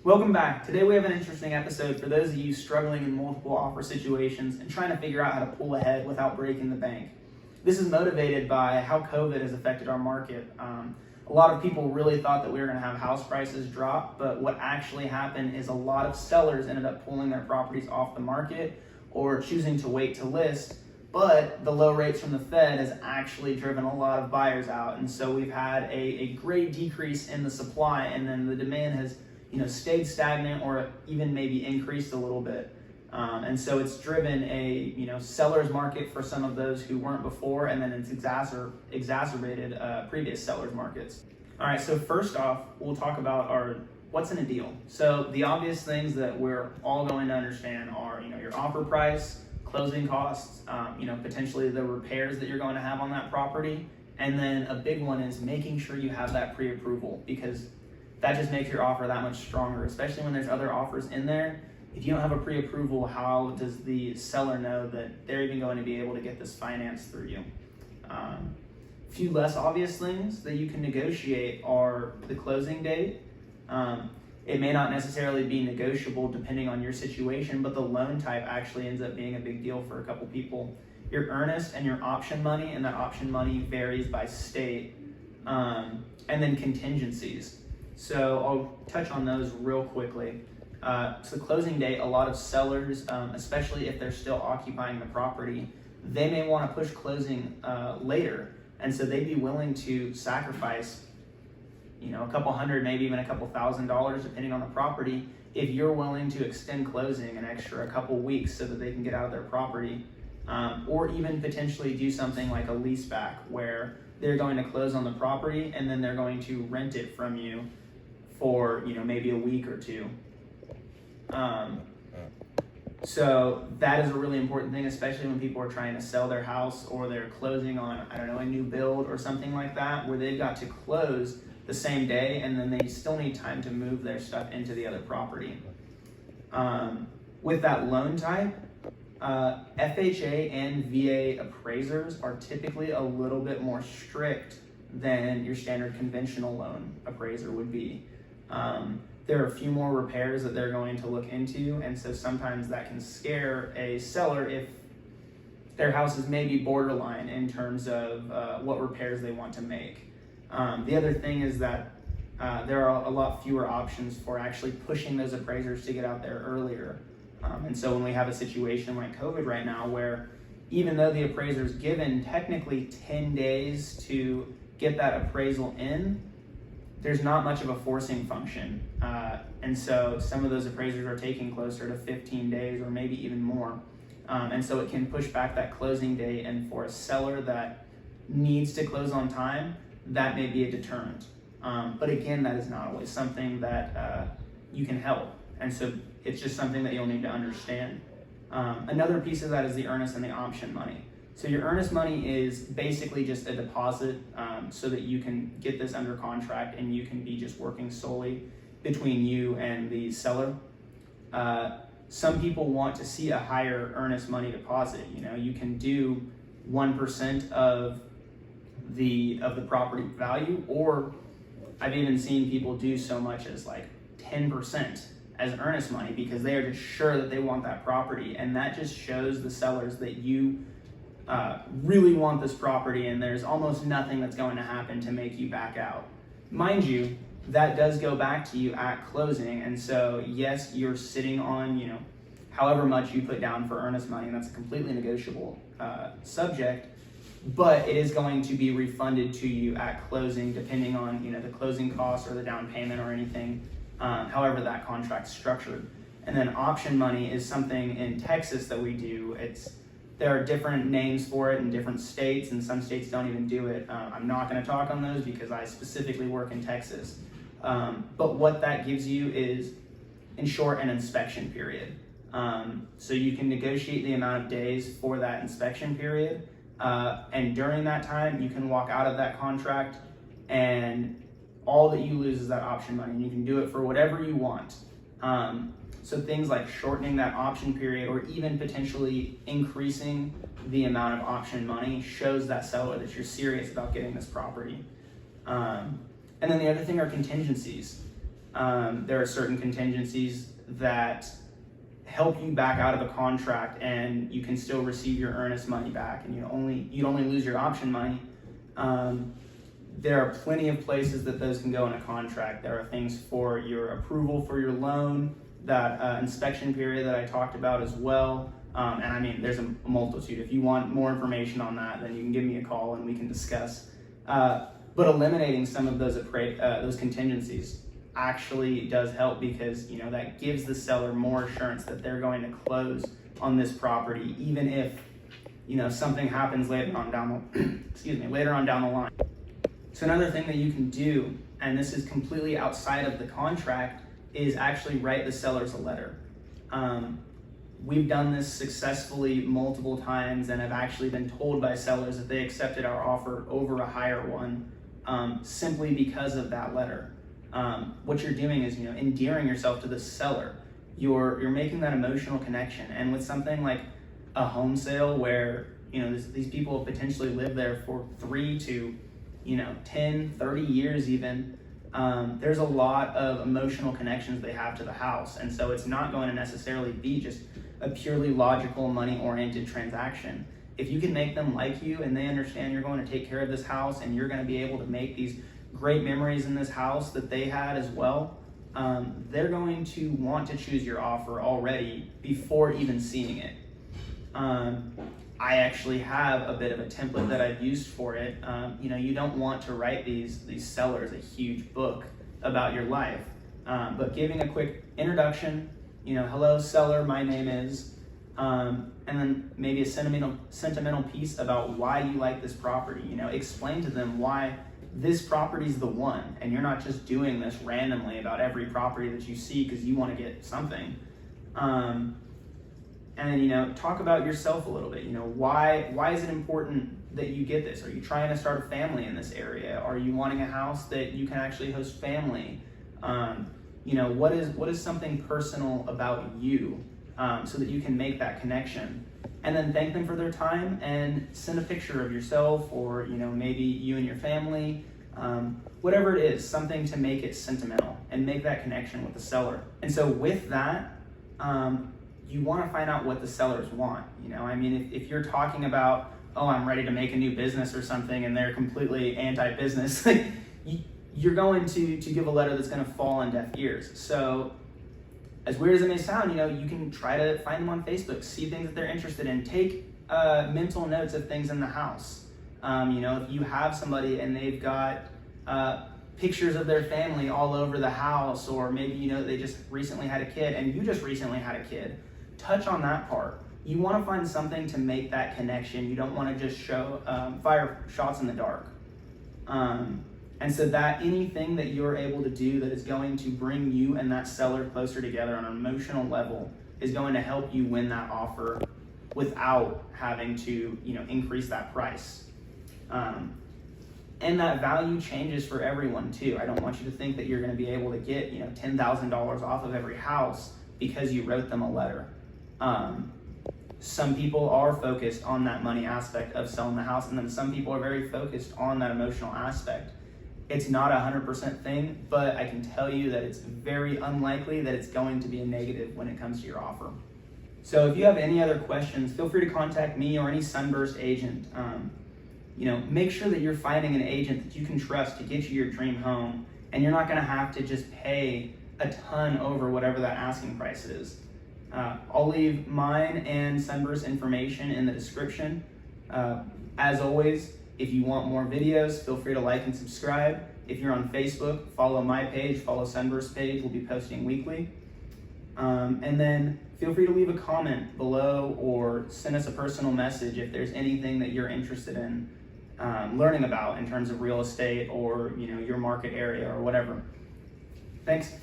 Welcome back. Today we have an interesting episode for those of you struggling in multiple offer situations and trying to figure out how to pull ahead without breaking the bank. This is motivated by how COVID has affected our market. A lot of people really thought that we were going to have house prices drop, but what actually happened is a lot of sellers ended up pulling their properties off the market or choosing to wait to list. But the low rates from the Fed has actually driven a lot of buyers out. And so we've had a great decrease in the supply, and then the demand has stayed stagnant or even maybe increased a little bit. And so it's driven a seller's market for some of those who weren't before, and then it's exacerbated previous seller's markets. All right, so first off, we'll talk about our what's in a deal. So the obvious things that we're all going to understand are your offer price, closing costs, potentially the repairs that you're going to have on that property, and then a big one is making sure you have that pre-approval, because that just makes your offer that much stronger, especially when there's other offers in there. If you don't have a pre-approval, how does the seller know that they're even going to be able to get this financed through you? A few less obvious things that you can negotiate are the closing date. It may not necessarily be negotiable depending on your situation, but the loan type actually ends up being a big deal for a couple people. Your earnest and your option money, and that option money varies by state, and then contingencies. So I'll touch on those real quickly. So closing date, a lot of sellers, especially if they're still occupying the property, they may want to push closing later. And so they'd be willing to sacrifice, a couple hundred, maybe even a couple $1,000, depending on the property, if you're willing to extend closing an extra couple weeks so that they can get out of their property, or even potentially do something like a lease back where they're going to close on the property and then they're going to rent it from you for maybe a week or two. So that is a really important thing, especially when people are trying to sell their house or they're closing on, a new build or something like that, where they've got to close the same day and then they still need time to move their stuff into the other property. With that loan type, FHA and VA appraisers are typically a little bit more strict than your standard conventional loan appraiser would be. There are a few more repairs that they're going to look into, and so sometimes that can scare a seller if their house is maybe borderline in terms of what repairs they want to make. The other thing is that there are a lot fewer options for actually pushing those appraisers to get out there earlier. And so when we have a situation like COVID right now, where even though the appraiser is given technically 10 days to get that appraisal in, there's not much of a forcing function. And so some of those appraisers are taking closer to 15 days or maybe even more. And so it can push back that closing date, and for a seller that needs to close on time, that may be a deterrent. But again, that is not always something that you can help. And so it's just something that you'll need to understand. Another piece of that is the earnest and the option money. So your earnest money is basically just a deposit so that you can get this under contract and you can be just working solely between you and the seller. Some people want to see a higher earnest money deposit. You can do 1% of the property value, or I've even seen people do so much as like 10% as earnest money because they are just sure that they want that property, and that just shows the sellers that you really want this property and there's almost nothing that's going to happen to make you back out. Mind you, that does go back to you at closing, and so yes, you're sitting on however much you put down for earnest money, and that's a completely negotiable subject, but it is going to be refunded to you at closing depending on the closing costs or the down payment or anything, however that contract's structured. And then option money is something in Texas that we do. There are different names for it in different states, and some states don't even do it. I'm not going to talk on those because I specifically work in Texas. But what that gives you is, in short, an inspection period. So you can negotiate the amount of days for that inspection period, and during that time, you can walk out of that contract, and all that you lose is that option money, and you can do it for whatever you want. So things like shortening that option period or even potentially increasing the amount of option money shows that seller that you're serious about getting this property. And then the other thing are contingencies. there are certain contingencies that help you back out of a contract, and you can still receive your earnest money back, and you'd only lose your option money. There are plenty of places that those can go in a contract. There are things for your approval for your loan, that inspection period that I talked about as well. And I mean, there's a multitude. If you want more information on that, then you can give me a call and we can discuss. But eliminating some of those contingencies actually does help, because that gives the seller more assurance that they're going to close on this property, even if something happens later on down the line. So another thing that you can do, and this is completely outside of the contract, is actually write the sellers a letter. We've done this successfully multiple times, and have actually been told by sellers that they accepted our offer over a higher one, simply because of that letter. What you're doing is endearing yourself to the seller. You're making that emotional connection, and with something like a home sale where these people have potentially lived there for 3 to 10, 30 years even, there's a lot of emotional connections they have to the house, and so it's not going to necessarily be just a purely logical, money-oriented transaction. If you can make them like you, and they understand you're going to take care of this house, and you're going to be able to make these great memories in this house that they had as well, they're going to want to choose your offer already before even seeing it. I actually have a bit of a template that I've used for it. You don't want to write these sellers a huge book about your life, but giving a quick introduction, hello seller, my name is, and then maybe a sentimental piece about why you like this property. Explain to them why this property's the one, and you're not just doing this randomly about every property that you see because you want to get something. And then, talk about yourself a little bit. Why is it important that you get this? Are you trying to start a family in this area? Are you wanting a house that you can actually host family? What is something personal about you, so that you can make that connection? And then thank them for their time, and send a picture of yourself, or maybe you and your family, whatever it is, something to make it sentimental and make that connection with the seller. And so with that, you want to find out what the sellers want. If you're talking about, oh, I'm ready to make a new business or something, and they're completely anti-business, you're going to give a letter that's going to fall on deaf ears. So as weird as it may sound, you can try to find them on Facebook, see things that they're interested in, take mental notes of things in the house. If you have somebody and they've got pictures of their family all over the house, or maybe they just recently had a kid and you just recently had a kid, touch on that part. You want to find something to make that connection. You don't want to just show fire shots in the dark. And so that anything that you're able to do that is going to bring you and that seller closer together on an emotional level is going to help you win that offer without having to increase that price. And that value changes for everyone too. I don't want you to think that you're going to be able to get $10,000 off of every house because you wrote them a letter. Some people are focused on that money aspect of selling the house, and then some people are very focused on that emotional aspect. It's not a 100% thing, but I can tell you that it's very unlikely that it's going to be a negative when it comes to your offer. So if you have any other questions, feel free to contact me or any Sunburst agent. Make sure that you're finding an agent that you can trust to get you your dream home, and you're not going to have to just pay a ton over whatever that asking price is. I'll leave mine and Sunburst information in the description. As always, if you want more videos, feel free to like and subscribe. If you're on Facebook, follow my page, follow Sunburst's page. We'll be posting weekly. And then feel free to leave a comment below or send us a personal message if there's anything that you're interested in learning about in terms of real estate or your market area or whatever. Thanks.